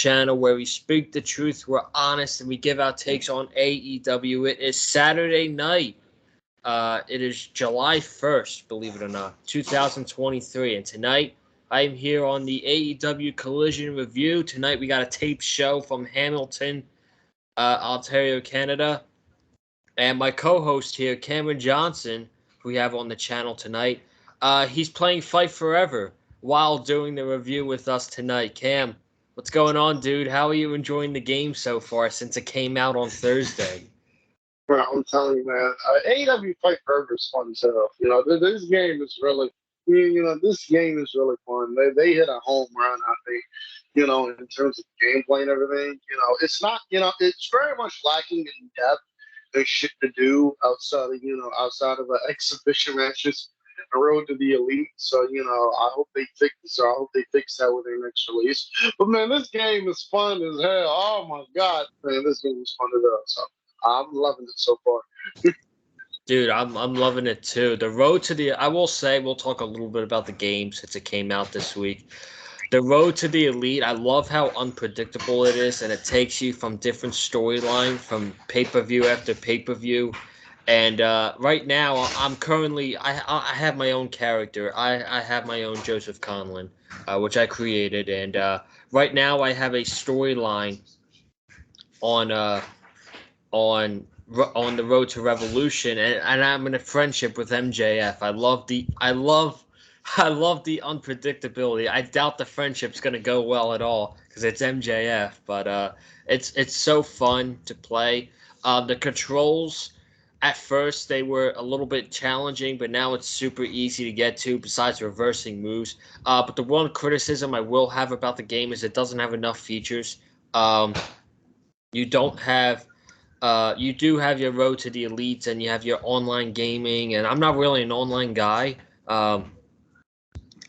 channel where we speak the truth, we're honest, and we give our takes on AEW. It is Saturday night. It is July 1st, believe it or not, 2023. And tonight, I am here on the AEW Collision Review. Tonight, we got a taped show from Hamilton, Ontario, Canada. And my co-host here, Cameron Johnson, who we have on the channel tonight, he's playing Fight Forever while doing the review with us tonight. Cam, what's going on, dude? How are you enjoying the game so far since it came out on Thursday? Well, I'm telling you, man, AEW Fight Forever is fun too. This game is really, this game is really fun. They hit a home run, I think. In terms of gameplay and everything. It's not, it's very much lacking in depth. There's shit to do outside of exhibition matches, the road to the elite. So, I hope they fix this. Or I hope they fix that with their next release. But man, this game is fun as hell. Oh my god, man, this game is fun as hell. So I'm loving it so far. Dude, I'm loving it too. The road to the I will say we'll talk a little bit about the game since it came out this week. The road to the elite, I love how unpredictable it is, and it takes you from different storyline, from pay-per-view after pay-per-view. And right now, I'm currently I have my own character. I have my own Joseph Conlon, which I created, and right now I have a storyline on on the road to revolution, and I'm in a friendship with MJF. I love the unpredictability. I doubt the friendship's gonna go well at all because it's MJF, but it's so fun to play. The controls at first they were a little bit challenging, but now it's super easy to get to. Besides reversing moves, but the one criticism I will have about the game is it doesn't have enough features. You don't have you do have your road to the elites and you have your online gaming, and I'm not really an online guy. I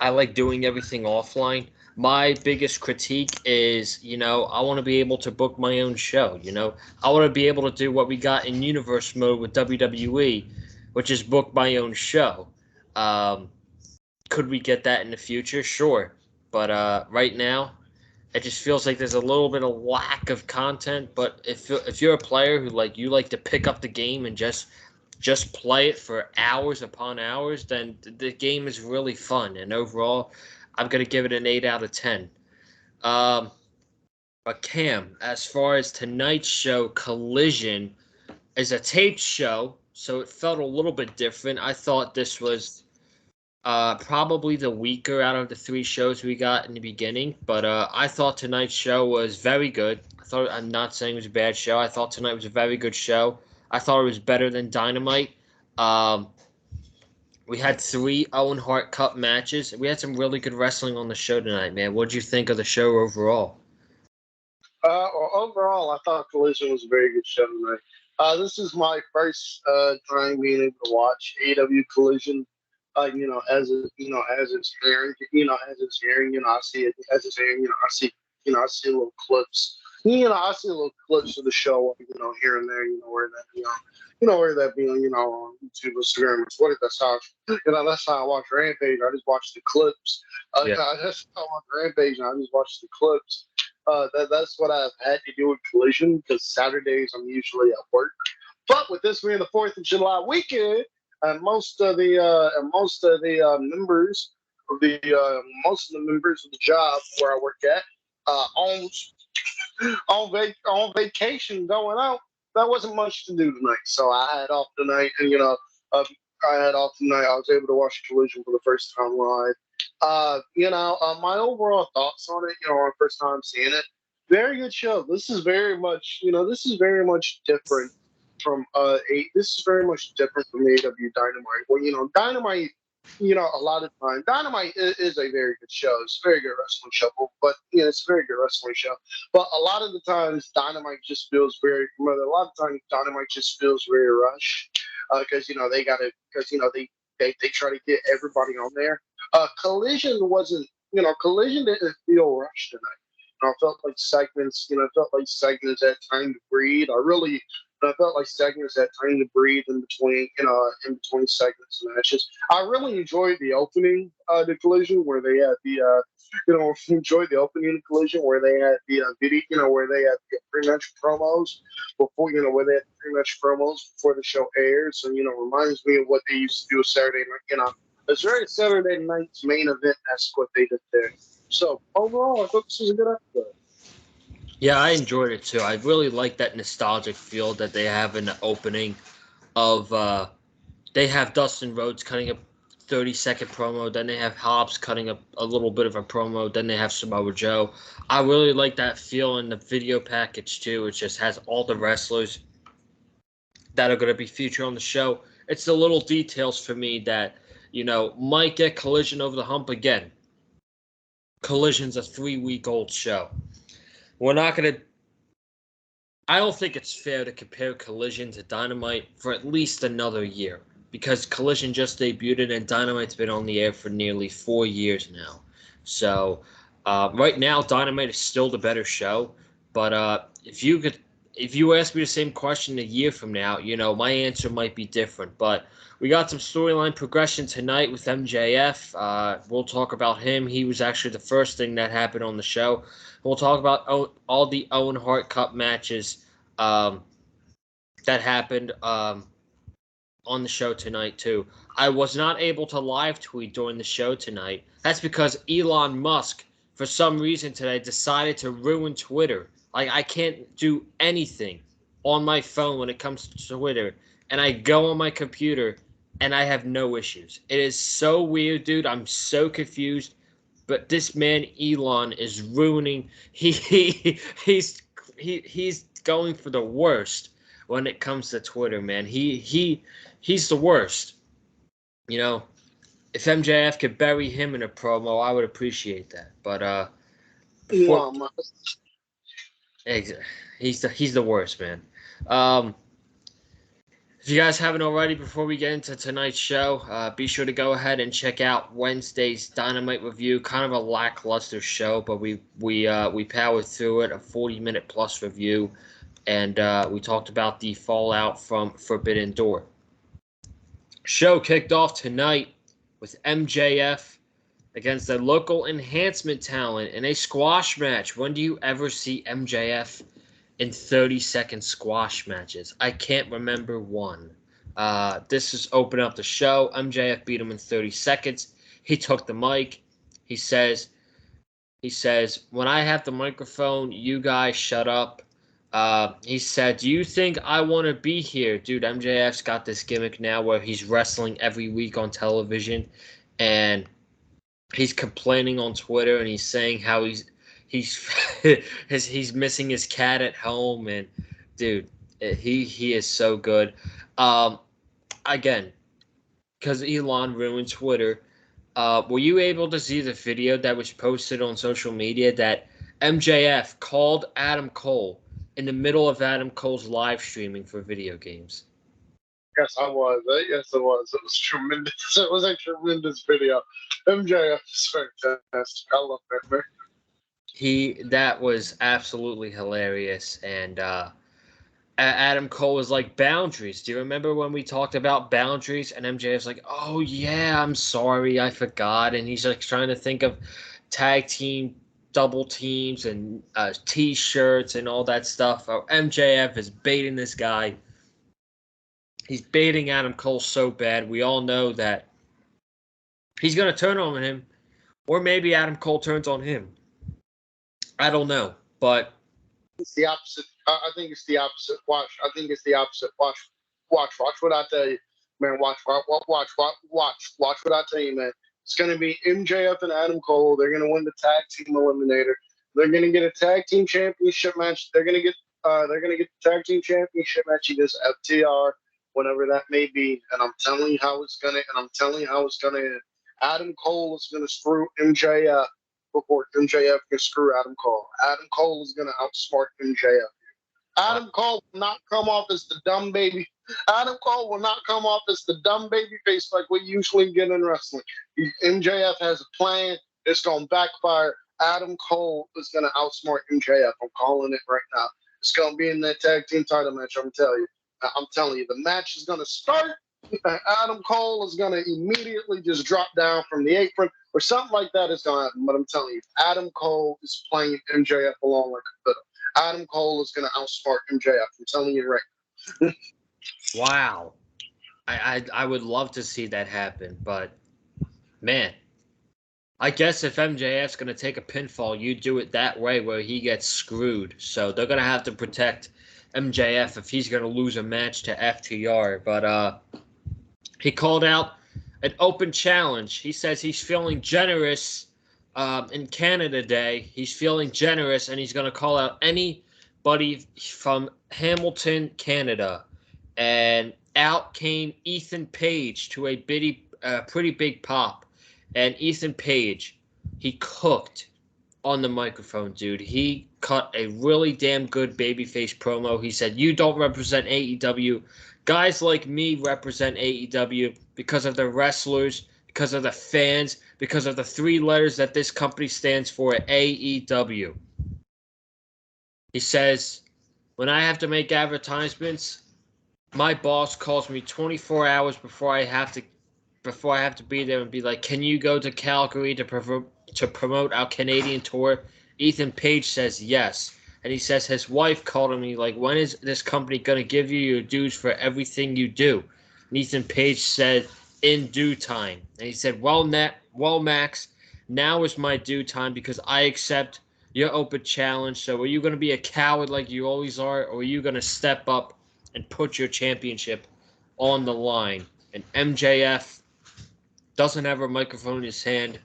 like doing everything offline. My biggest critique is, I want to be able to book my own show. I want to be able to do what we got in universe mode with WWE, which is book my own show. Um, could we get that in the future? Sure, but right now it just feels like there's a little bit of lack of content. But if you're a player who you like to pick up the game and just play it for hours upon hours, then the game is really fun. And overall, I'm gonna give it an 8 out of 10. Um, but Cam, as far as tonight's show, Collision is a taped show, so it felt a little bit different. I thought this was probably the weaker out of the three shows we got in the beginning, but I thought tonight's show was very good. I'm not saying it was a bad show. I thought tonight was a very good show. I thought it was better than Dynamite. Um, we had three Owen Hart Cup matches. We had some really good wrestling on the show tonight, man. What did you think of the show overall? Well, overall, I thought Collision was a very good show tonight. This is my first time being able to watch AW Collision. As it's airing, I see it as it's airing. I see little clips. I see little clips of the show, here and there. Where that being, on YouTube, Instagram, Twitter. That's how I watch Rampage. I just watch the clips. Yeah. That's how I watch Rampage, and I just watch the clips. That's what I've had to do with Collision because Saturdays I'm usually at work. But with this being the 4th of July weekend, and most of the members of the members of the job where I work at on vacation going out, that wasn't much to do tonight. So I had off tonight, and I had off tonight. I was able to watch Collision for the first time live. My overall thoughts on it, our first time seeing it, very good show. This is very much different from this is very much different from AW Dynamite. Well, Dynamite, a lot of time Dynamite is a very good show. It's a very good wrestling show, but it's a very good wrestling show. But a lot of the times Dynamite just feels very familiar. A lot of times Dynamite just feels very rushed because they try to get everybody on there. Collision didn't feel rushed tonight. I felt like segments had time to breathe. And I felt like segments had time to breathe in between segments and matches. I really enjoyed the opening, the collision where they had enjoyed the opening of the collision where they had the video, where they had the pre-match promos before, where they had the pre-match promos before the show airs. And reminds me of what they used to do Saturday night. It's very Saturday night's main event. That's what they did there. So overall, I thought this was a good episode. Yeah, I enjoyed it too. I really like that nostalgic feel that they have in the opening of they have Dustin Rhodes cutting a 30-second promo, then they have Hobbs cutting a little bit of a promo, then they have Samoa Joe. I really like that feel in the video package too. It just has all the wrestlers that are going to be featured on the show. It's the little details for me that, might get Collision over the hump again. Collision's a 3-week-old show. We're not going to. I don't think it's fair to compare Collision to Dynamite for at least another year because Collision just debuted and Dynamite's been on the air for nearly 4 years now. So right now, Dynamite is still the better show. But if you ask me the same question a year from now, my answer might be different. But we got some storyline progression tonight with MJF. We'll talk about him. He was actually the first thing that happened on the show. We'll talk about all the Owen Hart Cup matches that happened on the show tonight, too. I was not able to live tweet during the show tonight. That's because Elon Musk, for some reason today, decided to ruin Twitter. I can't do anything on my phone when it comes to Twitter. And I go on my computer, and I have no issues. It is so weird, dude. I'm so confused. But this man Elon is ruining. He's going for the worst when it comes to Twitter, man. He's the worst. If MJF could bury him in a promo, I would appreciate that. But before he's the worst, man. If you guys haven't already, before we get into tonight's show, be sure to go ahead and check out Wednesday's Dynamite review. Kind of a lackluster show, but we powered through it, a 40-minute plus review, and we talked about the fallout from Forbidden Door. Show kicked off tonight with MJF against a local enhancement talent in a squash match. When do you ever see MJF in 30-second squash matches? I can't remember one. This is open up the show. MJF beat him in 30 seconds. He took the mic. He says, when I have the microphone, you guys shut up. He said, do you think I want to be here? Dude, MJF's got this gimmick now where he's wrestling every week on television, and he's complaining on Twitter, and he's saying how he's missing his cat at home, and dude, he is so good. Again, because Elon ruined Twitter, were you able to see the video that was posted on social media that MJF called Adam Cole in the middle of Adam Cole's live streaming for video games? Yes, I was. Yes, it was. It was tremendous. It was a tremendous video. MJF is fantastic. I love that man. That was absolutely hilarious, and Adam Cole was like, boundaries. Do you remember when we talked about boundaries? And MJF's like, oh yeah, I'm sorry, I forgot. And he's like trying to think of tag team, double teams, and T-shirts and all that stuff. MJF is baiting this guy. He's baiting Adam Cole so bad. We all know that he's going to turn on him, or maybe Adam Cole turns on him. I don't know, but it's the opposite. I think it's the opposite. Watch. I think it's the opposite. Watch what I tell you, man. Watch what I tell you, man. It's going to be MJF and Adam Cole. They're going to win the tag team eliminator. They're going to get a tag team championship match. They're going to get the tag team championship match against FTR, whenever that may be. And I'm telling you how it's going to end. Adam Cole is going to screw MJF before MJF can screw Adam Cole. Adam Cole is going to outsmart MJF. Adam Cole will not come off as the dumb baby. Adam Cole will not come off as the dumb baby face like we usually get in wrestling. MJF has a plan. It's going to backfire. Adam Cole is going to outsmart MJF. I'm calling it right now. It's going to be in that tag team title match. I'm telling you, the match is going to start. Adam Cole is going to immediately just drop down from the apron or something like that is going to happen. But I'm telling you, Adam Cole is playing MJF along like a fiddle. Adam Cole is going to outsmart MJF. I'm telling you right now. Wow. I would love to see that happen, but man, I guess if MJF's going to take a pinfall, you do it that way where he gets screwed. So they're going to have to protect MJF if he's going to lose a match to FTR. But he called out an open challenge. He says he's feeling generous in Canada Day. He's feeling generous, and he's going to call out anybody from Hamilton, Canada. And out came Ethan Page to a pretty big pop. And Ethan Page, he cooked on the microphone, dude. He cut a really damn good babyface promo. He said, "You don't represent AEW. Guys like me represent AEW because of the wrestlers, because of the fans, because of the 3 letters that this company stands for, AEW." He says, "When I have to make advertisements, my boss calls me 24 hours before I have to be there and be like, 'Can you go to Calgary to promote our Canadian tour?' Ethan Page says yes." And he says his wife called him, like, "When is this company going to give you your dues for everything you do?" And Ethan Page said, "In due time." And he said, well, Max, now is my due time because I accept your open challenge. So are you going to be a coward like you always are, or are you going to step up and put your championship on the line?" And MJF doesn't have a microphone in his hand.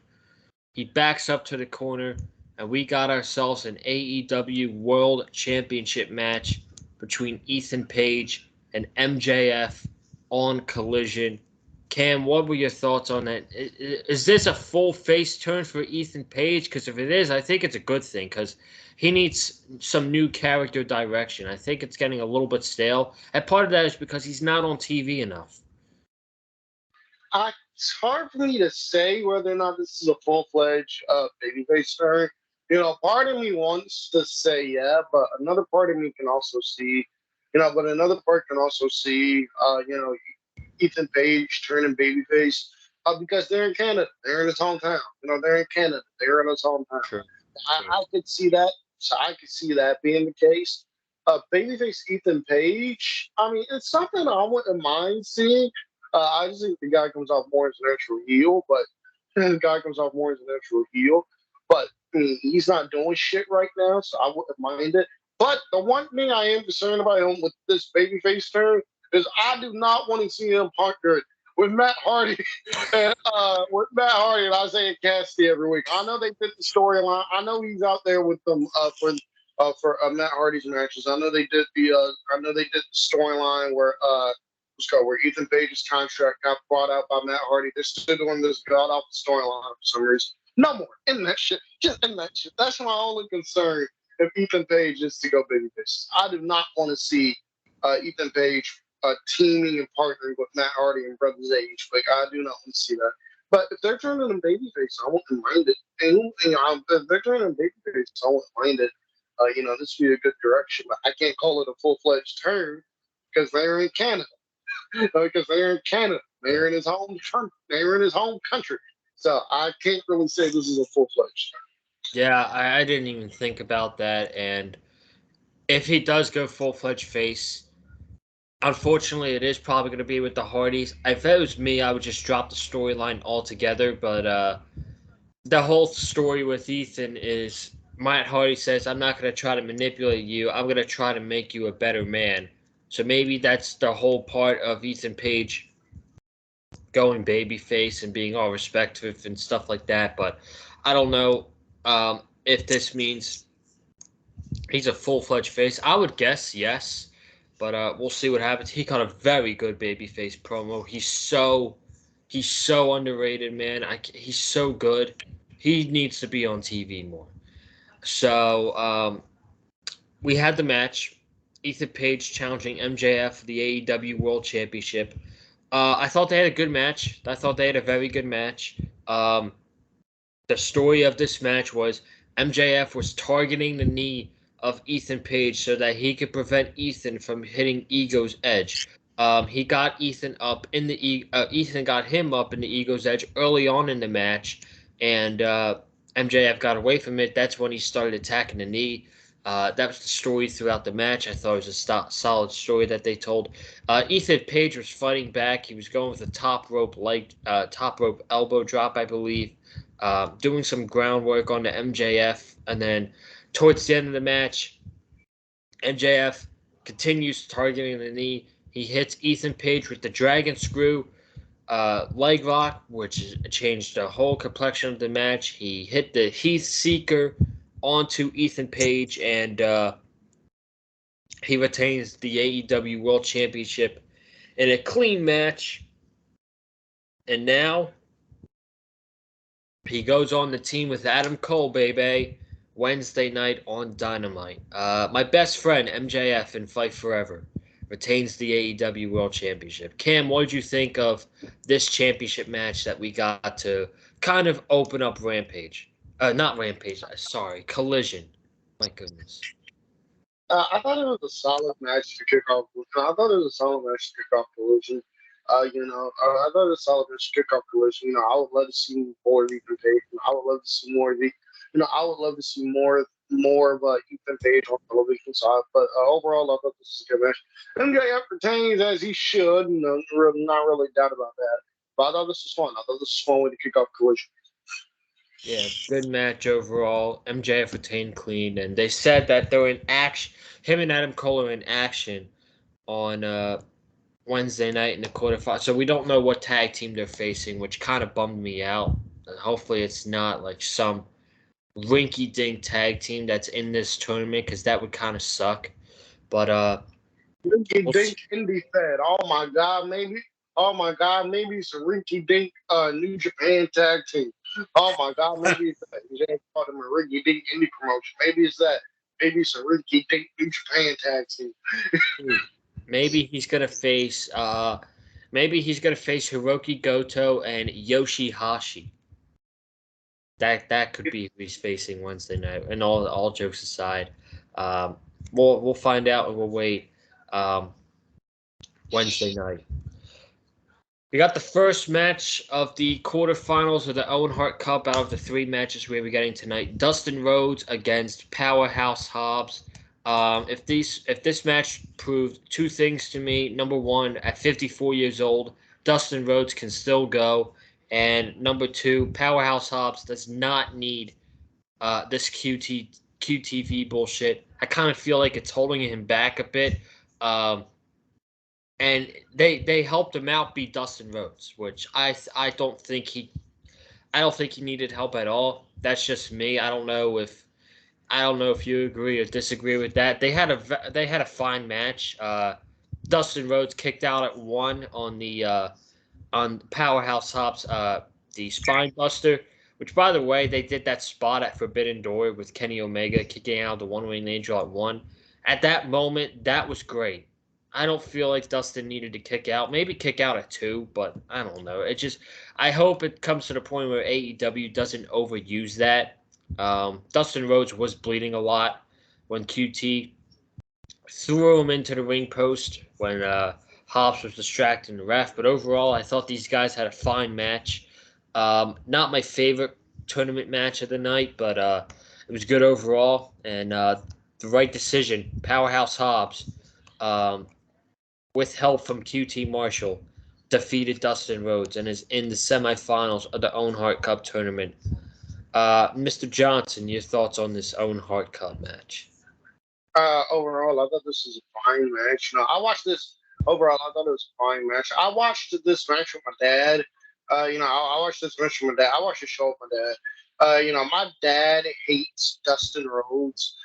He backs up to the corner, and we got ourselves an AEW World Championship match between Ethan Page and MJF on Collision. Cam, what were your thoughts on that? Is this a full face turn for Ethan Page? Because if it is, I think it's a good thing because he needs some new character direction. I think it's getting a little bit stale. And part of that is because he's not on TV enough. It's hard for me to say whether or not this is a full-fledged babyface turn. Part of me wants to say yeah, but another part of me can also see, Ethan Page turning babyface because they're in Canada. They're in his hometown. They're in Canada. They're in his hometown. Sure. I could see that. So I could see that being the case. Babyface Ethan Page, I mean, it's something I wouldn't mind seeing. I just think the guy comes off more as a natural heel, but I mean, he's not doing shit right now, so I wouldn't mind it. But the one thing I am concerned about him with this babyface turn is I do not want to see him partnered with Matt Hardy and Isaiah Cassidy every week. I know they did the storyline. I know he's out there with them for Matt Hardy's matches. I know they did the storyline where Ethan Page's contract got bought out by Matt Hardy. They're still doing this god awful storyline for some reason. No more. In that shit. Just in that shit. That's my only concern if Ethan Page is to go babyface. I do not want to see Ethan Page teaming and partnering with Matt Hardy and Brothers Age. Like, I do not want to see that. But if they're turning him babyface, I wouldn't mind it. And if they're turning him babyface, I wouldn't mind it. This would be a good direction. But I can't call it a full-fledged turn because they're in Canada. They're in his home country. They're in his home country. So I can't really say this is a full-fledged turn. Yeah, I didn't even think about that. And if he does go full-fledged face, unfortunately, it is probably going to be with the Hardys. If it was me, I would just drop the storyline altogether. But the whole story with Ethan is Matt Hardy says, "I'm not going to try to manipulate you. I'm going to try to make you a better man." So maybe that's the whole part of Ethan Page going babyface and being all respectful and stuff like that. But I don't know if this means he's a full-fledged face. I would guess yes, but we'll see what happens. He got a very good babyface promo. He's so underrated, man. He's so good. He needs to be on TV more. So we had the match. Ethan Page challenging MJF for the AEW World Championship. I thought they had a good match. I thought they had a very good match. The story of this match was MJF was targeting the knee of Ethan Page so that he could prevent Ethan from hitting Ego's edge. He got Ethan up in the Ethan got him up in the Ego's edge early on in the match, and MJF got away from it. That's when he started attacking the knee. That was the story throughout the match. I thought it was a solid story that they told. Ethan Page was fighting back. He was going with a top rope elbow drop, I believe, doing some groundwork on the MJF, and then towards the end of the match, MJF continues targeting the knee. He hits Ethan Page with the Dragon Screw leg lock, which changed the whole complexion of the match. He hit the Heath Seeker onto Ethan Page, and he retains the AEW World Championship in a clean match. And now he goes on the team with Adam Cole, baby, Wednesday night on Dynamite. My best friend, MJF, in Fight Forever, retains the AEW World Championship. Cam, what did you think of this championship match that we got to kind of open up Rampage? Not Rampage, sorry, Collision. My goodness. I thought it was a solid match to kick off. I thought it was a solid match to kick off Collision. I thought it was a solid match to kick off Collision. I would love to see more of Ethan Page. I would love to see more of the. I would love to see more of Ethan Page on the television side. But overall, I thought this was a good match. MJF retains as he should. Not really doubt about that. But I thought this was fun. I thought this was a fun way to kick off Collision. Yeah, good match overall. MJF retained clean, and they said that they're in action. Him and Adam Cole are in action on Wednesday night in the quarterfinals. So we don't know what tag team they're facing, which kind of bummed me out. Hopefully, it's not like some rinky-dink tag team that's in this tournament, because that would kind of suck. But Rinky Dink Indie Fed. Oh my God, maybe. Oh my God, maybe it's a Rinky Dink New Japan tag team. Oh my God, maybe it's that. You ain't called them a Rinky Dink Indie promotion. Maybe it's that. Maybe it's a Rinky Dink New Japan tag team. maybe he's gonna face Hiroki Goto and Yoshihashi. That could be who he's facing Wednesday night. And all jokes aside, we'll find out and we'll wait Wednesday night. We got the first match of the quarterfinals of the Owen Hart Cup out of the 3 matches we're getting tonight. Dustin Rhodes against Powerhouse Hobbs. If this match proved 2 things to me: number 1, at 54 years old, Dustin Rhodes can still go, and number 2, Powerhouse Hobbs does not need this QTV bullshit. I kind of feel like it's holding him back a bit. And they helped him out beat Dustin Rhodes, which I don't think he needed help at all. That's just me. I don't know if you agree or disagree with that. They had a fine match. Dustin Rhodes kicked out at 1 on the on Powerhouse Hobbs the Spine Buster, which, by the way, they did that spot at Forbidden Door with Kenny Omega kicking out the One Winged Angel at 1. At that moment, that was great. I don't feel like Dustin needed to kick out. Maybe kick out at 2, but I don't know. I hope it comes to the point where AEW doesn't overuse that. Dustin Rhodes was bleeding a lot when QT threw him into the ring post when Hobbs was distracting the ref. But overall, I thought these guys had a fine match. Not my favorite tournament match of the night, but it was good overall, and the right decision. Powerhouse Hobbs, with help from QT Marshall, defeated Dustin Rhodes and is in the semifinals of the Owen Hart Cup tournament. Mr. Johnson, your thoughts on this Owen Hart Cup match? Overall, I thought this was a fine match. I watched this. Overall, I thought it was a fine match. I watched this match with my dad. I watched this match with my dad. I watched the show with my dad. My dad hates Dustin Rhodes.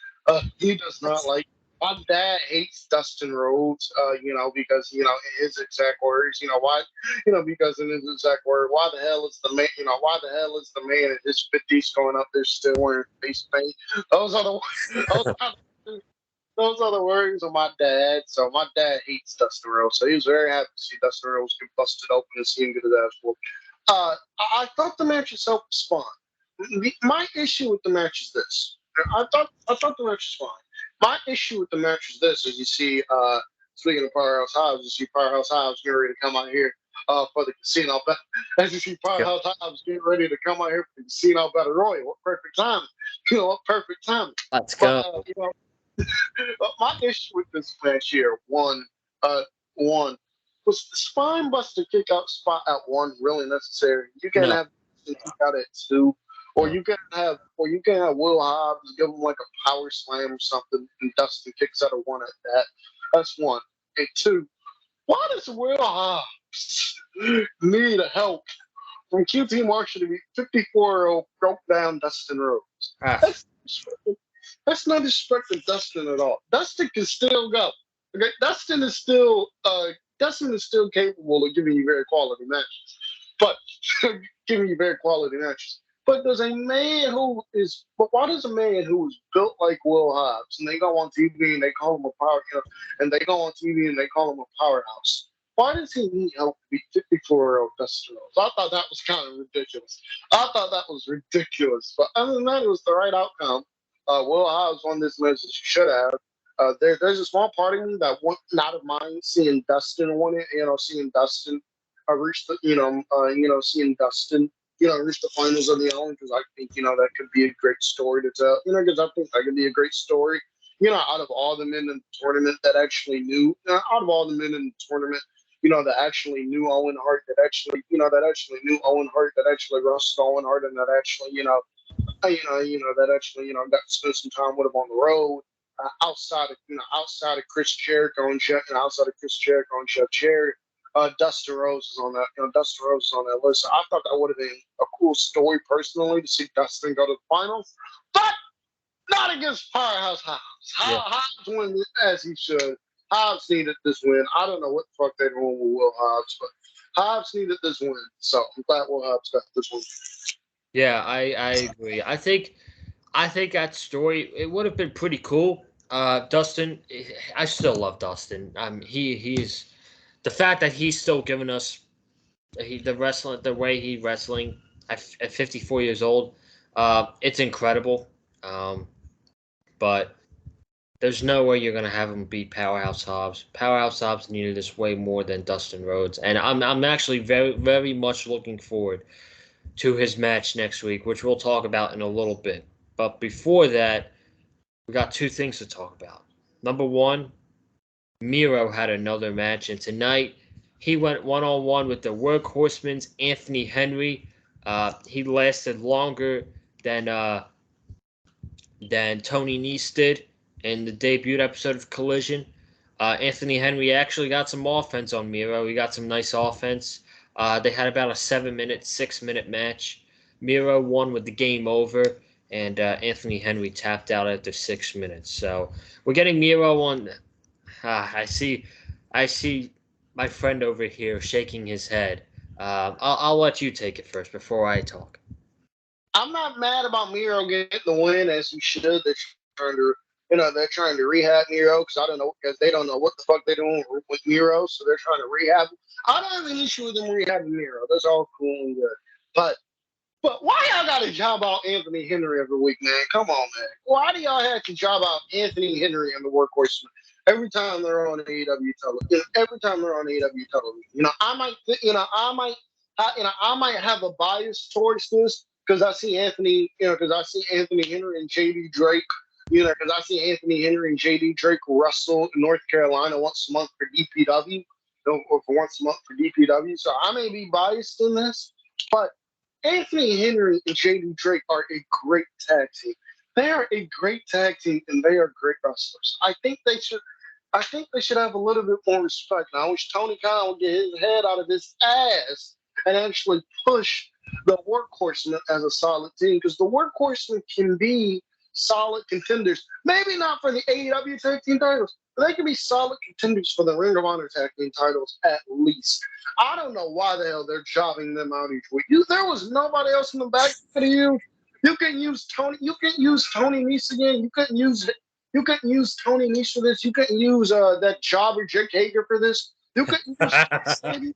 He does not like. My dad hates Dustin Rhodes. Because in his exact words, why? Because in his exact word, why the hell is the man? Why the hell is the man in his 50s going up there still wearing face paint? Those are those are the words of my dad. So my dad hates Dustin Rhodes. So he was very happy to see Dustin Rhodes get busted open and see him get his ass whooped. I thought the match itself was fun. My issue with the match is this. I thought the match was fine. My issue with the match is this: is you see, speaking of Powerhouse Hobbs, you see Powerhouse Hobbs getting ready to come out here for the casino. But as you see Yep. Powerhouse Hobbs getting ready to come out here for the casino battle royal, what perfect time! What perfect time! Let's But go. my issue with this match here, one was the spine buster kick out spot at one really necessary? You can't No, have the kick out at two, no. or you can have Will Hobbs give him like a power slam or something, and Dustin kicks out a one at that. That's one. And two, why does Will Hobbs need help from QT Marshall to be 54-year-old broke down Dustin Rhodes? Ah, That's that's not disrespecting Dustin at all. Dustin can still go. Okay, Dustin is still capable of giving you very quality matches, but giving you very quality matches. But why does a man who is built like Will Hobbs and they go on TV and they call him a power, and they go on TV and they call him a powerhouse? Why does he need help to beat 54-year-old Dustin Rhodes? I thought that was kind of ridiculous. But other than that, it was the right outcome. Will Hobbs won this match as he should have. There's a small part of me that want not of mind seeing Dustin win it. Seeing Dustin reach the, seeing Dustin, reach the finals of the Owen, because I think that could be a great story to tell. Because I think that could be a great story. Out of all the men in the tournament that actually knew, out of all the men in the tournament, that actually knew Owen Hart, that actually knew Owen Hart, that actually wrestled Owen Hart, and that actually, that actually, got to spend some time with him on the road, outside of Chris Jericho and Chef Jarrett. Dustin Rose is on that. Dustin Rose is on that list. I thought that would have been a cool story personally to see Dustin go to the finals, but not against Powerhouse Hobbs. yeah. Hobbs won as he should. Hobbs needed this win. I don't know what the fuck they're doing with Will Hobbs, but Hobbs needed this win. So I'm glad Will Hobbs got this win. Yeah, I agree. I think that story it would have been pretty cool. Dustin, I still love Dustin. He's the fact that he's still giving us the way he wrestling at 54 years old. It's incredible. Um, but there's no way you're gonna have him beat Powerhouse Hobbs. Powerhouse Hobbs needed this way more than Dustin Rhodes, and I'm actually very very much looking forward to his match next week, which we'll talk about in a little bit. But before that, we got two things to talk about. Number one, Miro had another match, and tonight he went one on one with the Workhorseman's Anthony Henry. He lasted longer than uh, than Tony Nese did in the debut episode of Collision. Anthony Henry actually got some offense on Miro. He got some nice offense. They had about a 7-minute, 6-minute match. Miro won with the game over, and Anthony Henry tapped out after 6 minutes. So we're getting Miro on. I see my friend over here shaking his head. I'll let you take it first before I talk. I'm not mad about Miro getting the win as he should. They're trying to rehab Miro because they don't know what the fuck they're doing with Miro, so they're trying to rehab. I don't have an issue with them rehabbing Miro. That's all cool and good. But why y'all got to job out Anthony Henry every week, man? Come on, man. Why do y'all have to job out Anthony Henry and the Workhorseman every time they're on AEW television? Every time they're on AEW television, I might have a bias towards this because I see Anthony Henry and JD Drake. Because I see Anthony Henry and JD Drake wrestle in North Carolina once a month for DPW, or for once a month for DPW. So I may be biased in this, but Anthony Henry and JD Drake are a great tag team. They are a great tag team, and they are great wrestlers. I think they should. I think they should have a little bit more respect. And I wish Tony Khan would get his head out of his ass and actually push the Workhorsemen as a solid team, because the Workhorsemen can be solid contenders. Maybe not for the AEW tag team titles, but they can be solid contenders for the Ring of Honor tag team titles at least. I don't know why the hell they're jobbing them out each week. There was nobody else in the back to use. You can use Tony. You can use Tony Nese again. You couldn't use Tony Nese for this. You couldn't use that jobber Jake Hager for this. You couldn't use Kip Sabian.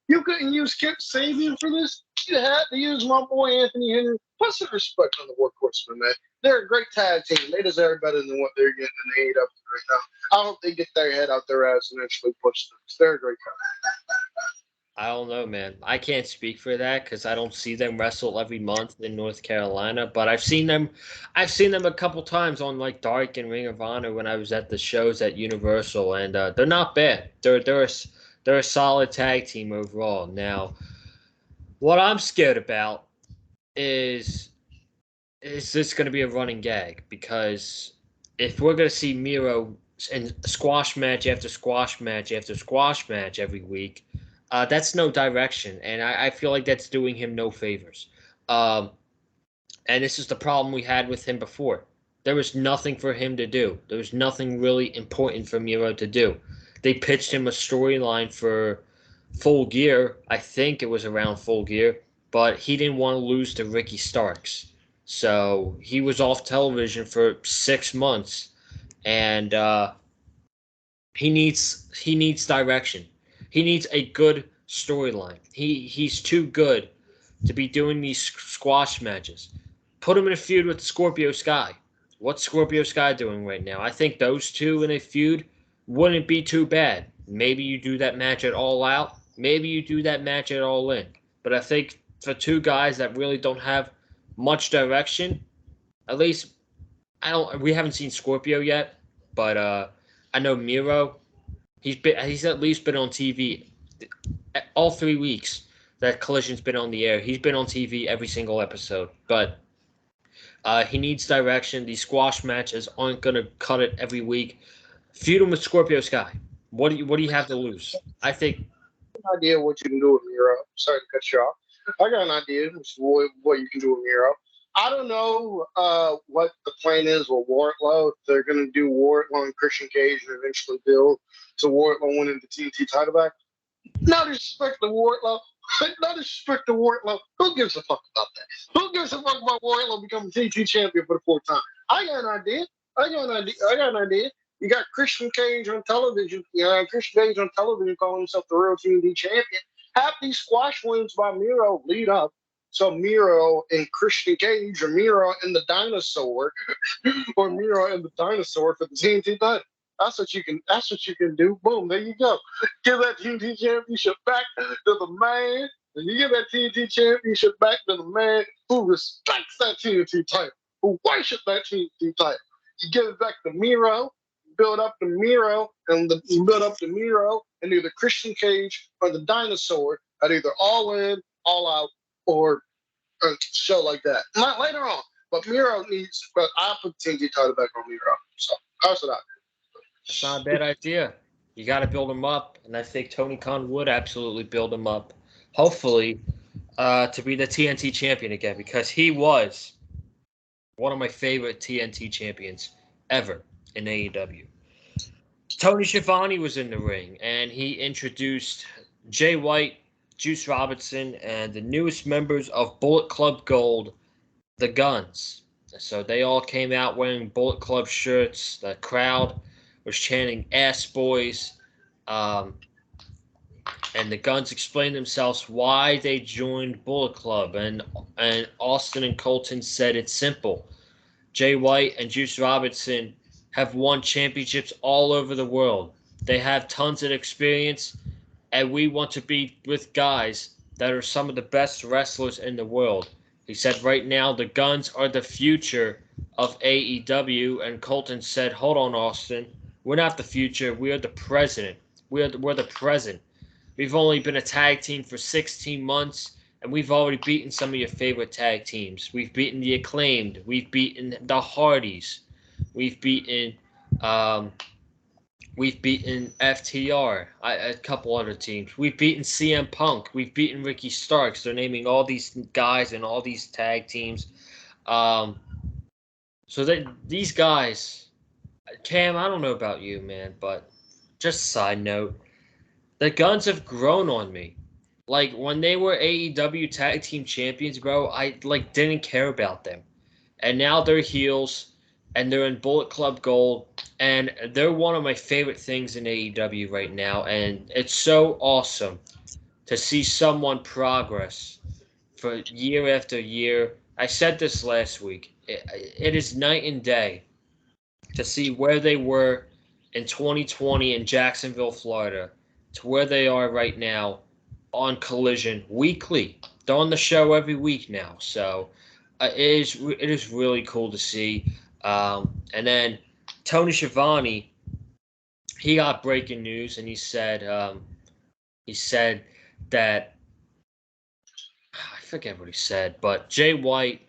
You couldn't use Kip Sabian for this. You had to use my boy Anthony Henry. Put some respect on the Workhorseman, man. they're a great tag team. They deserve better than what they're getting in the AEW right now. I hope they get their head out their ass and actually push them. They're a great tag. I don't know, man. I can't speak for that because I don't see them wrestle every month in North Carolina. But I've seen them. I've seen them a couple times on like Dark and Ring of Honor when I was at the shows at Universal, and they're not bad. They're a solid tag team overall. Now, what I'm scared about is is this going to be a running gag? Because if we're going to see Miro in squash match after squash match after squash match every week, that's no direction, and I feel like that's doing him no favors. Um, and this is the problem we had with him before. There was nothing for him to do. There was nothing really important for Miro to do. They pitched him a storyline for Full Gear. I think it was around Full Gear, but he didn't want to lose to Ricky Starks. So he was off television for 6 months, and he needs direction. He needs a good storyline. He's too good to be doing these squash matches. Put him in a feud with Scorpio Sky. What's Scorpio Sky doing right now? I think those two in a feud wouldn't be too bad. Maybe you do that match at All Out. Maybe you do that match at All In. But I think for two guys that really don't have much direction, at least I don't. We haven't seen Scorpio yet, but I know Miro. He's at least been on TV all 3 weeks that Collision's been on the air. He's been on TV every single episode, but he needs direction. These squash matches aren't gonna cut it every week. Feud him with Scorpio Sky. What do you have to lose? I think Idea what you can do with Miro. Sorry to cut you off. I got an idea of what you can do with Miro. I don't know what the plan is with Wardlow. If they're going to do Wardlow and Christian Cage and eventually build to Wardlow winning the TNT title back. No disrespect to Wardlow. No disrespect to Wardlow. Who gives a fuck about that? Who gives a fuck about Wardlow becoming TNT champion for the fourth time? I got an idea. I got an idea. You got Christian Cage on television. Christian Cage on television calling himself the real TNT champion. Have these squash wins by Miro lead up. So Miro and Christian Cage, or Miro and the Dinosaur, or Miro and the Dinosaur for the TNT title. That's what you can. That's what you can do. Boom, there you go. Give that TNT championship back to the man, and you give that TNT championship back to the man who respects that TNT title, who worships that TNT title. You give it back to Miro, build up the Miro, and either Christian Cage or the Dinosaur at either All In, All Out, or a show like that. Not later on, but Miro needs. But I put the TNT title back on Miro. So that's what I do. it's not a bad idea. You got to build him up, and I think Tony Khan would absolutely build him up. Hopefully, to be the TNT champion again, because he was one of my favorite TNT champions ever in AEW. Tony Schiavone was in the ring, and he introduced Jay White, Juice Robinson, and the newest members of Bullet Club Gold, the Guns. So they all came out wearing Bullet Club shirts. The crowd was chanting "Ass Boys," and the Guns explained themselves why they joined Bullet Club. And Austin and Colton said it's simple. Jay White and Juice Robinson have won championships all over the world. They have tons of experience, and we want to be with guys that are some of the best wrestlers in the world. He said right now the Guns are the future of AEW, and Colton said, hold on, Austin. We're not the future. We are the present. We're the present. We've only been a tag team for 16 months, and we've already beaten some of your favorite tag teams. We've beaten the Acclaimed. We've beaten the Hardys. We've beaten FTR, a couple other teams. We've beaten CM Punk. We've beaten Ricky Starks. They're naming all these guys and all these tag teams. So these guys, Cam, I don't know about you, man, but just a side note, the Guns have grown on me. Like, when they were AEW tag team champions, bro, I didn't care about them. And now they're heels, and they're in Bullet Club Gold, and they're one of my favorite things in AEW right now, and it's so awesome to see someone progress for year after year. I said this last week. it is night and day to see where they were in 2020 in Jacksonville, Florida, to where they are right now on Collision weekly. They're on the show every week now, so it is really cool to see. And then Tony Schiavone, he got breaking news, and he said that I forget what he said, but Jay White.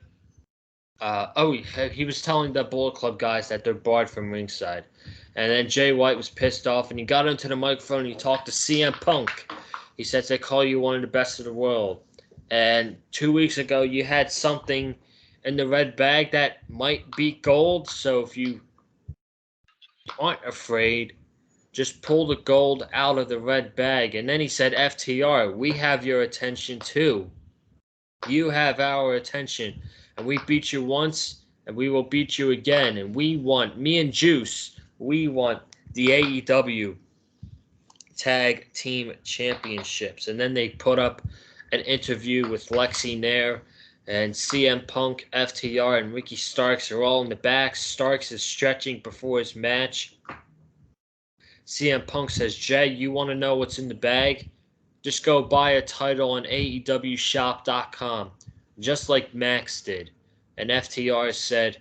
He was telling the Bullet Club guys that they're barred from ringside. And then Jay White was pissed off and he got into the microphone and he talked to CM Punk. He says they call you one of the best in the world. And 2 weeks ago, you had something in the red bag that might be gold. So if you aren't afraid, just pull the gold out of the red bag. And then he said, FTR, we have your attention too. You have our attention. And we beat you once, and we will beat you again. And me and Juice, we want the AEW Tag Team Championships. And then they put up an interview with Lexi Nair, and CM Punk, FTR, and Ricky Starks are all in the back. Starks is stretching before his match. CM Punk says, Jay, you want to know what's in the bag? Just go buy a title on AEWshop.com, just like Max did. And FTR said,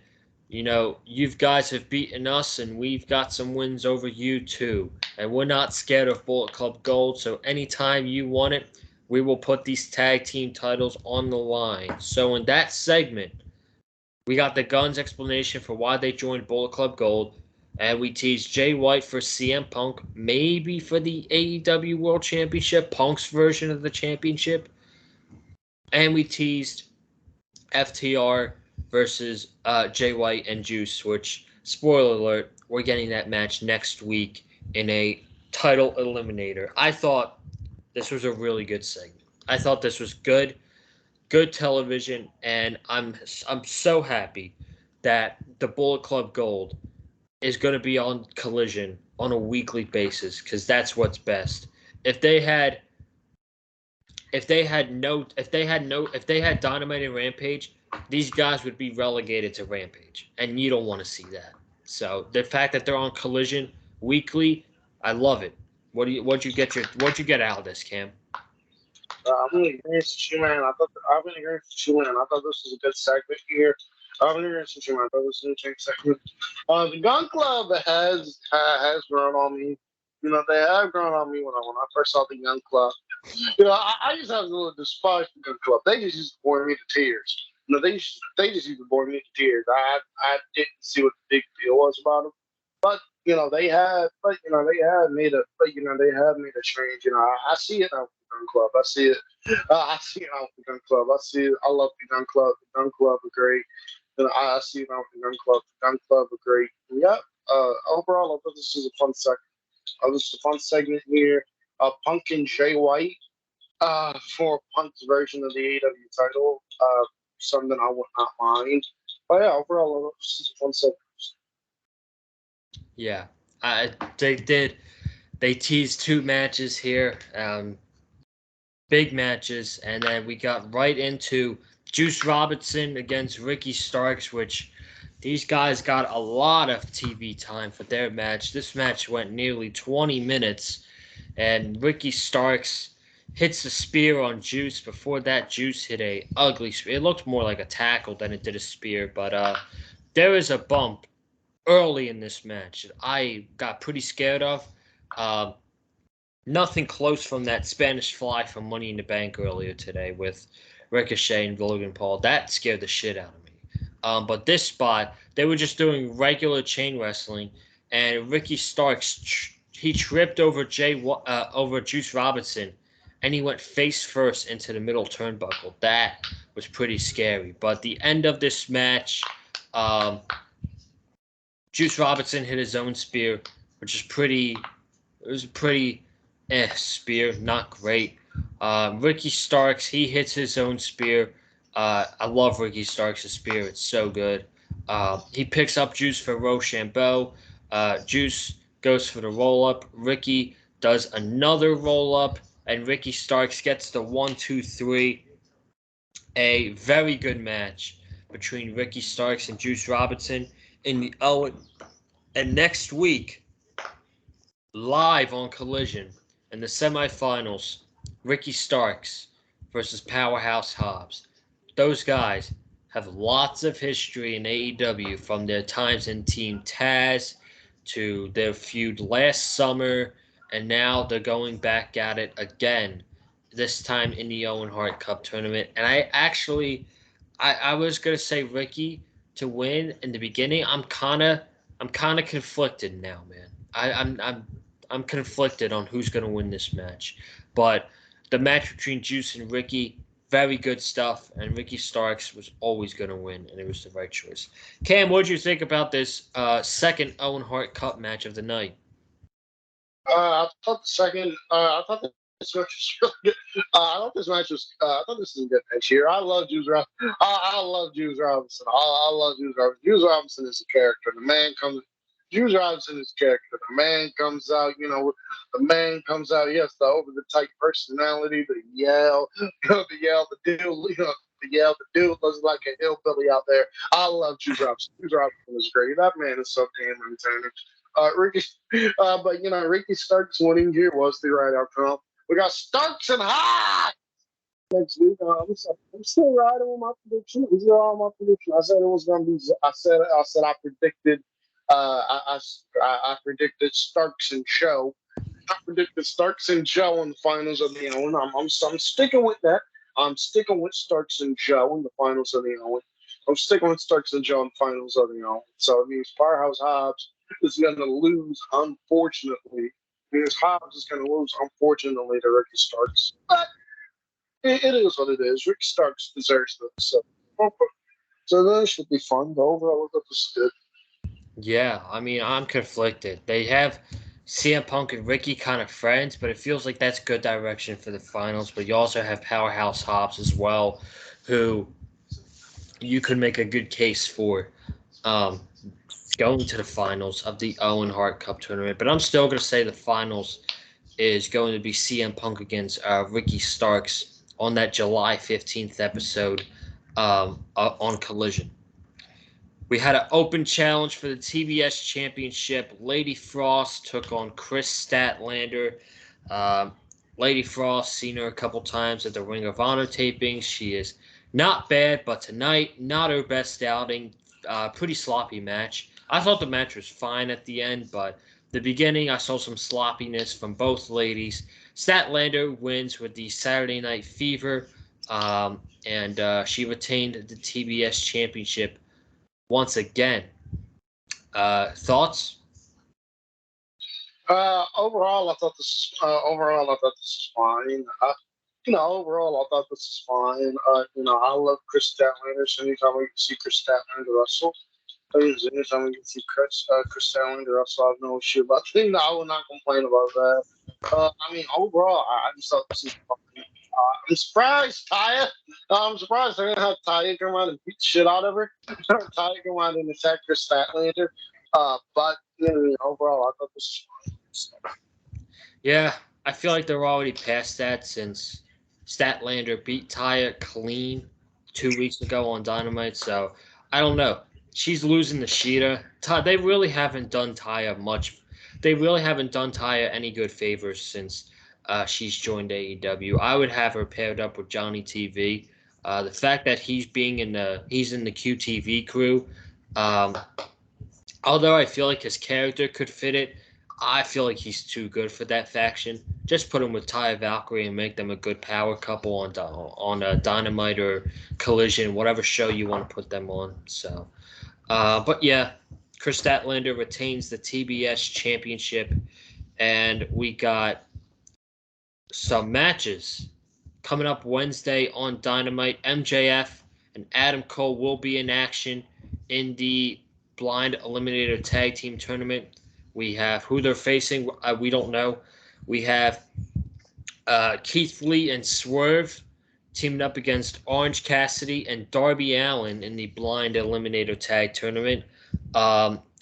you guys have beaten us and we've got some wins over you too. And we're not scared of Bullet Club Gold, so anytime you want it, we will put these tag team titles on the line. So in that segment, we got the Guns explanation for why they joined Bullet Club Gold. And we teased Jay White for CM Punk, maybe for the AEW World Championship, Punk's version of the championship. And we teased FTR versus Jay White and Juice, which, spoiler alert, we're getting that match next week in a title eliminator. I thought this was a really good segment. I thought this was good television, and I'm so happy that the Bullet Club Gold is going to be on Collision on a weekly basis because that's what's best. If they had Dynamite and Rampage, these guys would be relegated to Rampage, and you don't want to see that. So the fact that they're on Collision weekly, I love it. What'd you get out of this, Cam? I'm gonna agree with you, man. I'm gonna agree with you, man. I thought this was a good segment here. I'm gonna agree with you, man. I thought this was a good segment. The Gun Club has grown on me. They have grown on me when I first saw the Gun Club. I just have a little despise the Gun Club. They just used to bore me to tears. They just used to bore me to tears. I didn't see what the big deal was about them, but they have made a change. I see it now with the Gun Club. I see it. I see it now with the Gun Club. I see it. I love the Gun Club. The Gun Club are great. I see it now with the Gun Club. The Gun Club are great. And yeah. Overall, I thought this was a fun segment. This is a fun segment here. Punk and Jay White for Punk's version of the AEW title. Something I would not mind. But yeah, overall, this is a fun segment. Yeah, they did. They teased 2 matches here, big matches, and then we got right into Juice Robinson against Ricky Starks, which these guys got a lot of TV time for their match. This match went nearly 20 minutes, and Ricky Starks hits a spear on Juice. Before that, Juice hit a ugly spear. It looked more like a tackle than it did a spear, but there is a bump early in this match that I got pretty scared of. Nothing close from that Spanish Fly from Money in the Bank earlier today with Ricochet and Logan Paul. That scared the shit out of me. But this spot, they were just doing regular chain wrestling, and Ricky Starks he tripped over Juice Robinson, and he went face first into the middle turnbuckle. That was pretty scary. But the end of this match, Juice Robinson hit his own spear, which is pretty. It was a pretty spear, not great. Ricky Starks, he hits his own spear. I love Ricky Starks' spear. It's so good. He picks up Juice for Rochambeau. Juice goes for the roll-up. Ricky does another roll-up, and Ricky Starks gets the 1, 2, 3. A very good match between Ricky Starks and Juice Robinson in the Owen. And next week, live on Collision in the semifinals, Ricky Starks versus Powerhouse Hobbs. Those guys have lots of history in AEW from their times in Team Taz to their feud last summer, and now they're going back at it again, this time in the Owen Hart Cup tournament. And I was gonna say Ricky to win in the beginning. I'm kinda conflicted now, man. I'm conflicted on who's gonna win this match, but the match between Juice and Ricky, very good stuff, and Ricky Starks was always gonna win, and it was the right choice. Cam, what did you think about this second Owen Hart Cup match of the night? I thought this match was really good. I thought this match was. I thought this was a good match here. I love Juice Robinson. I love Juice Robinson. I love Juice Robinson. Juice Robinson is a character. The man comes. Juice Robinson is a character. The man comes out. The man comes out. He has the over the type personality. The yell. The yell. The dude. The yell. The dude looks like a hillbilly out there. I love Juice Robinson. Juice Robinson is great. That man is so damn entertaining. Ricky, but Ricky Starks winning here was the right outcome. We got Starks and Hart next week. I'm still riding with my prediction. These are all my prediction. I said it was going to be. I predicted. I predicted Starks and Joe. I predicted Starks and Joe in the finals of the Owen. I'm sticking with that. I'm sticking with Starks and Joe in the finals of the Owen. I'm sticking with Starks and Joe in the finals of the Owen. So it means Powerhouse Hobbs is going to lose, unfortunately. Because Hobbs is going to lose, unfortunately, to Ricky Starks. But it is what it is. Ricky Starks deserves this. So that should be fun. But overall, I thought this was good. Yeah, I mean, I'm conflicted. They have CM Punk and Ricky kind of friends, but it feels like that's good direction for the finals. But you also have Powerhouse Hobbs as well, who you could make a good case for um, going to the finals of the Owen Hart Cup tournament. But I'm still going to say the finals is going to be CM Punk against Ricky Starks on that July 15th episode on Collision. We had an open challenge for the TBS Championship. Lady Frost took on Chris Statlander. Um, Lady Frost, seen her a couple times at the Ring of Honor tapings. She is not bad, but tonight, not her best outing. Pretty sloppy match. I thought the match was fine at the end, but the beginning, I saw some sloppiness from both ladies. Statlander wins with the Saturday Night Fever, and she retained the TBS Championship once again. Thoughts? Overall, I thought this was fine. Overall, I thought this was fine. I love Chris Statlander. So anytime we can see Chris Statlander wrestle, anytime we can see Chris Statlander wrestle, I have no issue about it. I will not complain about that. Overall, I just thought this was fine. I'm surprised, Taya. I'm surprised they're gonna have Taya come out and beat the shit out of her. Taya come out and attack Chris Statlander. But overall, I thought this was fine. Yeah, I feel like they're already past that since Statlander beat Taya clean 2 weeks ago on Dynamite. So I don't know. She's losing the Sheeta. They really haven't done Taya much. They really haven't done Taya any good favors since she's joined AEW. I would have her paired up with Johnny TV. The fact that he's in the QTV crew, um, although I feel like his character could fit it, I feel like he's too good for that faction. Just put him with Taya Valkyrie and make them a good power couple on Dynamite or Collision, whatever show you want to put them on. So, but yeah, Chris Statlander retains the TBS Championship, and we got some matches coming up Wednesday on Dynamite. MJF and Adam Cole will be in action in the Blind Eliminator Tag Team Tournament. We have who they're facing. We don't know. We have Keith Lee and Swerve teaming up against Orange Cassidy and Darby Allin in the Blind Eliminator Tag Tournament.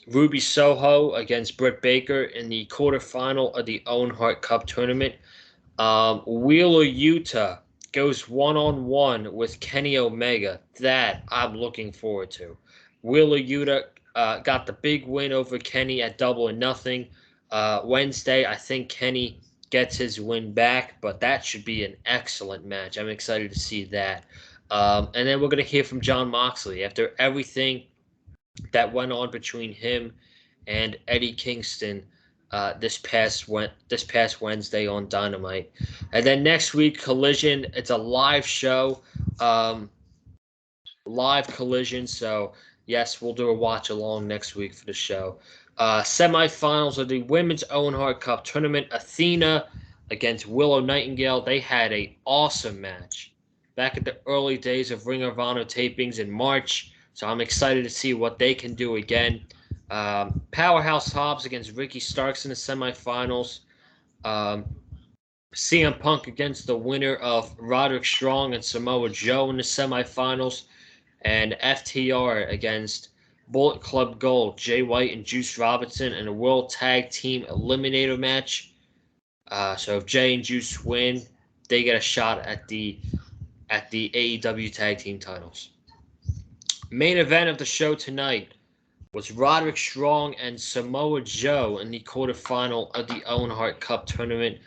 Ruby Soho against Britt Baker in the quarterfinal of the Owen Hart Cup Tournament. Wheeler Yuta goes one-on-one with Kenny Omega. That I'm looking forward to. Wheeler Yuta got the big win over Kenny at Double or Nothing Wednesday. I think Kenny gets his win back, but that should be an excellent match. I'm excited to see that. And then we're going to hear from Jon Moxley after everything that went on between him and Eddie Kingston this past Wednesday on Dynamite. And then next week, Collision. It's a live show, live Collision. So yes, we'll do a watch along next week for the show. Semifinals of the Women's Owen Hart Cup tournament. Athena against Willow Nightingale. They had a awesome match back at the early days of Ring of Honor tapings in March. So I'm excited to see what they can do again. Powerhouse Hobbs against Ricky Starks in the semifinals. CM Punk against the winner of Roderick Strong and Samoa Joe in the semifinals. And FTR against Bullet Club Gold, Jay White and Juice Robinson in a World Tag Team Eliminator match. So if Jay and Juice win, they get a shot at the AEW Tag Team titles. Main event of the show tonight was Roderick Strong and Samoa Joe in the quarterfinal of the Owen Hart Cup tournament.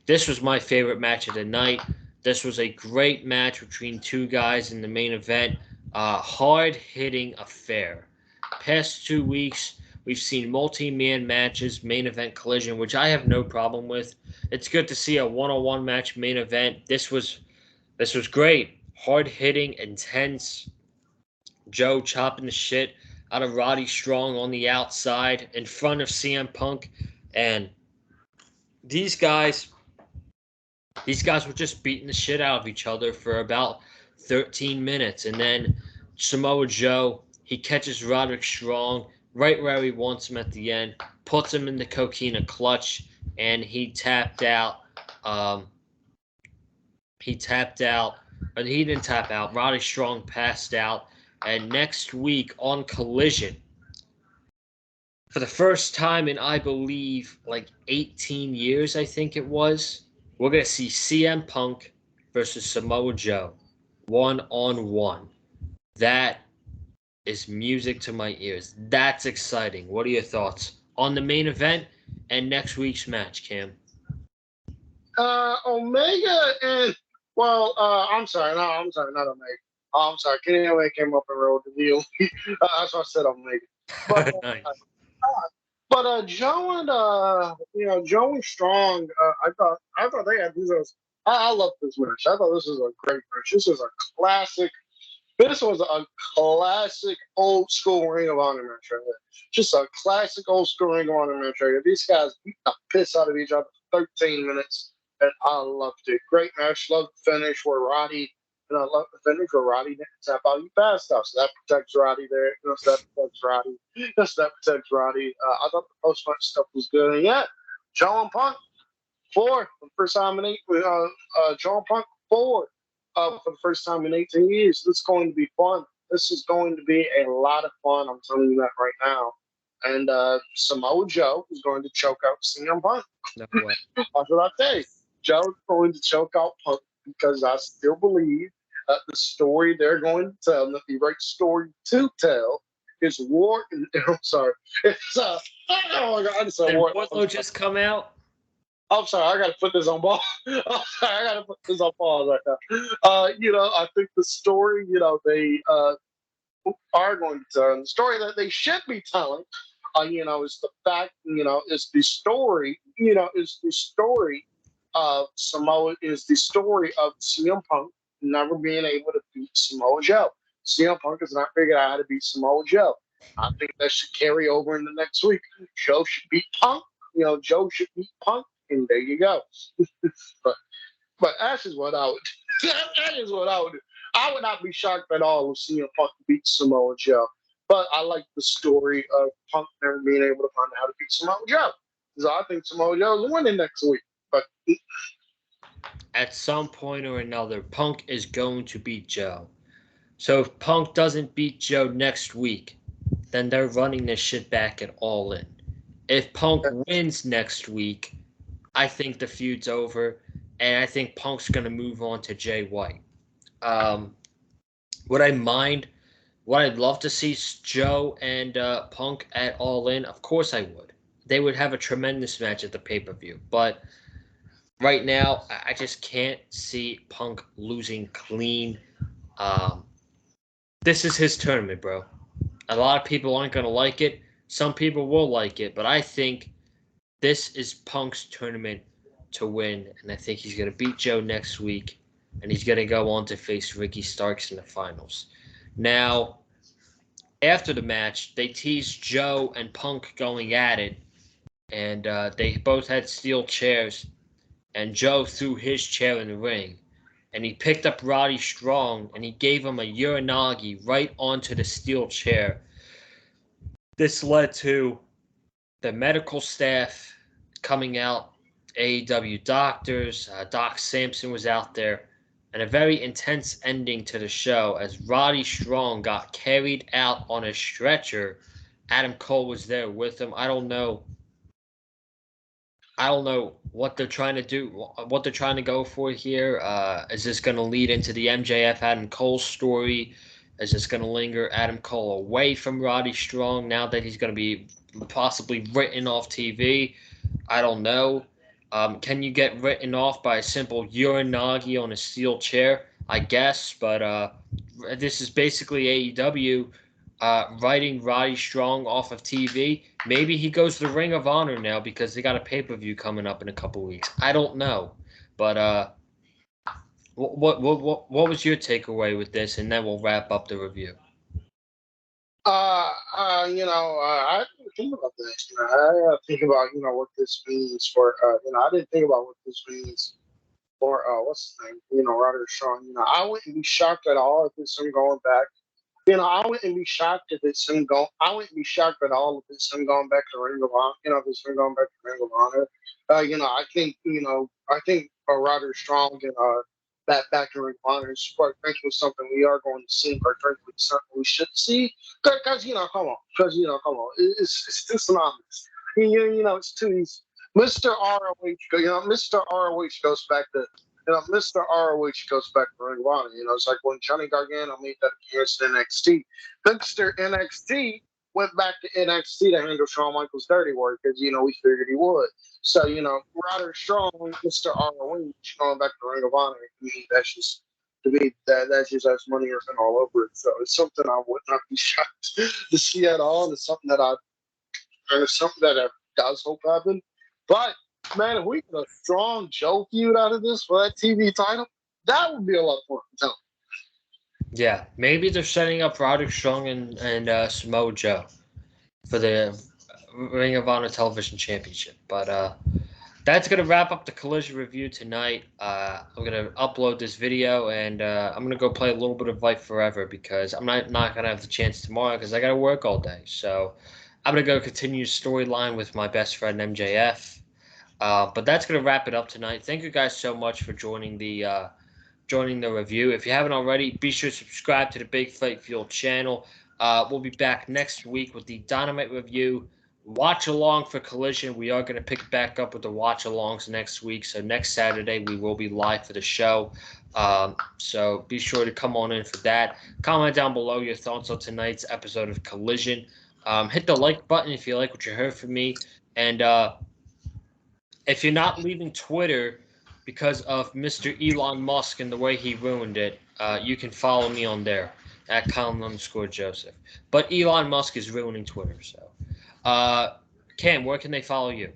This was my favorite match of the night. This was a great match between two guys in the main event. Hard-hitting affair. Past 2 weeks, we've seen multi-man matches, main event Collision, which I have no problem with. It's good to see a one-on-one match main event. This was great. Hard-hitting, intense. Joe chopping the shit out of Roddy Strong on the outside in front of CM Punk. And these guys were just beating the shit out of each other for about 13 minutes. And then Samoa Joe, he catches Roderick Strong right where he wants him at the end, puts him in the coquina clutch, and he tapped out. But he didn't tap out. Roderick Strong passed out. And next week on Collision, for the first time in, I believe, like 18 years, I think it was, we're going to see CM Punk versus Samoa Joe one-on-one. That is music to my ears. That's exciting. What are your thoughts on the main event and next week's match, Cam? Omega and I'm sorry, not Omega. I'm sorry, Kenny Omega came up and rolled the deal. That's why I said Omega. But Nice. Joe and Joe and Strong, I thought they had these. I love this match. I thought this was a great match. This was a classic. This was a classic old school Ring of Honor match right there. Just a classic old school Ring of Honor match right there. These guys beat the piss out of each other for 13 minutes, and I loved it. Great match. Loved the finish where Roddy. And I love the finish where Roddy didn't tap out you fast stuff. So that protects Roddy there. So that protects Roddy. That protects Roddy. I thought the post match stuff was good. And yeah, Joe and Punk, 4 for the first time in 8. Joe and Punk, 4 for the first time in 18 years. This is going to be fun. This is going to be a lot of fun. I'm telling you that right now. And Samoa Joe is going to choke out CM Punk. No way. That's what I say. Joe's going to choke out Punk because I still believe that the story they're going to tell, that the right story to tell, is war. I'm sorry. It's oh my God! I just said war. Wardlow just come out. I'm sorry. I got to put this on pause. I'm sorry. I got to put this on pause right now. I think the story, they are going to tell, and the story that they should be telling, is the fact, is the story, is the story of Samoa, is the story of CM Punk never being able to beat Samoa Joe. CM Punk has not figured out how to beat Samoa Joe. I think that should carry over in the next week. Joe should beat Punk. Joe should beat Punk, and there you go. but that's just what I would do. That is what I would do. I would not be shocked at all if CM Punk beat Samoa Joe. But I like the story of Punk never being able to find out how to beat Samoa Joe. So I think Samoa Joe is winning next week. But at some point or another, Punk is going to beat Joe. So if Punk doesn't beat Joe next week, then they're running this shit back at All In. If Punk wins next week, I think the feud's over. and I think Punk's going to move on to Jay White. Um, would I mind? Would I love to see Joe and Punk at All In? Of course I would. They would have a tremendous match at the pay per view. But right now, I just can't see Punk losing clean. Um, this is his tournament, bro. A lot of people aren't going to like it. Some people will like it. But I think this is Punk's tournament to win. And I think he's going to beat Joe next week. And he's going to go on to face Ricky Starks in the finals. Now, after the match, they teased Joe and Punk going at it, and they both had steel chairs. And Joe threw his chair in the ring, and he picked up Roddy Strong and he gave him a uranagi right onto the steel chair. This led to the medical staff coming out, AEW doctors, Doc Sampson was out there, and a very intense ending to the show as Roddy Strong got carried out on a stretcher. Adam Cole was there with him. I don't know what they're trying to do, what they're trying to go for here. Is this going to lead into the MJF Adam Cole story? Is this going to linger Adam Cole away from Roddy Strong now that he's going to be possibly written off TV? I don't know. Can you get written off by a simple uranagi on a steel chair? I guess, but this is basically AEW writing Roddy Strong off of TV. Maybe he goes to the Ring of Honor now because they got a pay per view coming up in a couple weeks. I don't know, but what was your takeaway with this? And then we'll wrap up the review. I didn't think about that. I think about what this means for. I didn't think about what this means for. What's his name? Roderick Strong. I wouldn't be shocked at all if it's him going back. I wouldn't be shocked if it's him going. I wouldn't be shocked at all if it's him going back to Ring of Honor. If it's him going back to Ring of Honor. I think Roderick Strong and back to Ring of Honor is quite frankly something we are going to see. Quite frankly, something we should see. Because come on. Because come on. It's too synonymous. It's too easy. Mr. ROH, Mr. ROH goes back to Mr. ROH goes back to Ring of Honor. It's like when Johnny Gargano made that appearance in NXT. Mr. NXT went back to NXT to handle Shawn Michaels' dirty work because, we figured he would. So, Roderick Strong, Mr. ROH, going back to Ring of Honor, that's just us money written all over it. So it's something I would not be shocked to see at all. It's something that I does hope happen. But man, if we get a strong Joe feud out of this for that TV title, that would be a lot of fun. Yeah, maybe they're setting up Roderick Strong and Samoa Joe for the Ring of Honor Television Championship. But that's going to wrap up the Collision review tonight. I'm going to upload this video, and I'm going to go play a little bit of Life Forever because I'm not going to have the chance tomorrow because I got to work all day. So I'm going to go continue storyline with my best friend MJF. But that's going to wrap it up tonight. Thank you guys so much for joining the review. If you haven't already, be sure to subscribe to the Big Fight Fuel channel. We'll be back next week with the Dynamite review. Watch along for Collision. We are going to pick back up with the watch alongs next week. So next Saturday we will be live for the show. So be sure to come on in for that. Comment down below your thoughts on tonight's episode of Collision. Hit the like button if you like what you heard from me. And if you're not leaving Twitter because of Mr. Elon Musk and the way he ruined it, you can follow me on there at Colin_Joseph. But Elon Musk is ruining Twitter, so. Cam, where can they follow you?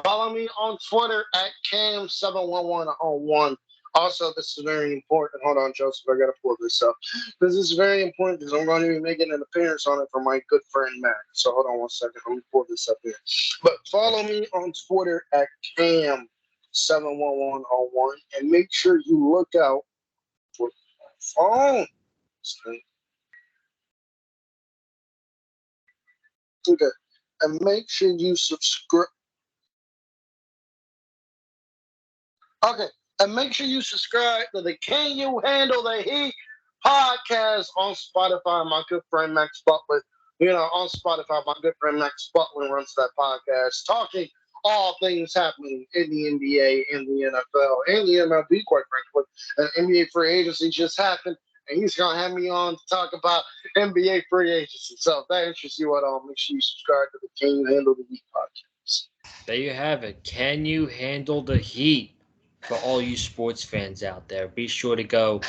Follow me on Twitter at Cam71101. Also, this is very important. Hold on, Joseph. I got to pull this up. This is very important because I'm going to be making an appearance on it for my good friend Mac. So hold on one second. Let me pull this up here. But follow me on Twitter at Cam71101 and make sure you look out for my phone. Okay. And make sure you subscribe. Okay. And make sure you subscribe to the Can You Handle the Heat podcast on Spotify. My good friend Max Butler, on Spotify, my good friend Max Butler runs that podcast talking all things happening in the NBA and the NFL and the MLB, quite frankly. NBA free agency just happened, and he's going to have me on to talk about NBA free agency. So if that interests you at all, make sure you subscribe to the King Handle the Heat podcast. There you have it. Can you handle the heat? For all you sports fans out there, be sure to go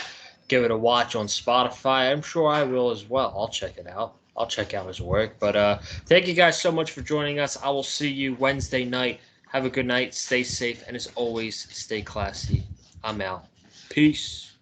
give it a watch on Spotify. I'm sure I will as well. I'll check it out. I'll check out his work. But thank you guys so much for joining us. I will see you Wednesday night. Have a good night. Stay safe. And as always, stay classy. I'm out. Peace.